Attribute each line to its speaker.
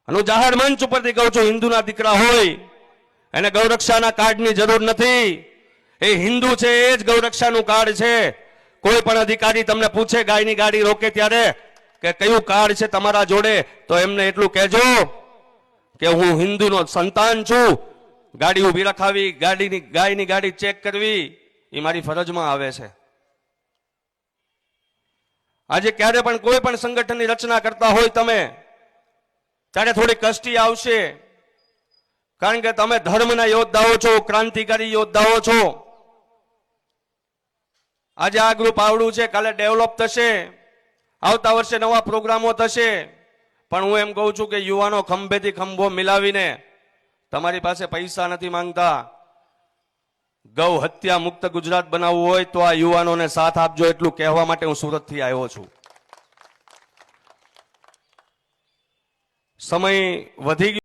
Speaker 1: અને હું જાહેર મંચ ઉપરથી કહું છું, હિન્દુના દીકરા હોય એને ગૌરક્ષાના કાર્ડની જરૂર નથી. એ હિન્દુ છે એ જ ગૌરક્ષાનું કાર્ડ છે. કોઈ પણ અધિકારી તમને પૂછે ગાયની ગાડી રોકે ત્યારે કે કયું કાર્ડ છે તમારા જોડે, તો એમને એટલું કહેજો કે હું હિન્દુનો સંતાન છું. ગાડી ઊભી રખાવી, ગાયની ગાડી ચેક કરવી એ મારી ફરજમાં આવે છે. આજે ક્યારે પણ કોઈ પણ સંગઠનની રચના કરતા હોય તમે, ત્યારે થોડી કષ્ટી આવશે, કારણ કે તમે ધર્મના યોદ્ધાઓ છો, ક્રાંતિકારી યોદ્ધાઓ છો. આજે આ ગ્રુપ આવડું છે, કાલે ડેવલપ થશે, આવતા વર્ષે નવા પ્રોગ્રામો થશે. પણ હું એમ કહું છું કે યુવાનો ખંભેથી ખંભો મિલાવીને, તમારી પાસે પૈસા નથી માંગતા, ગૌ હત્યા મુક્ત ગુજરાત બનાવવું હોય તો આ યુવાનોને સાથ આપજો, એટલું કહેવા માટે હું સુરતથી આવ્યો છું. સમય વધી ગયો.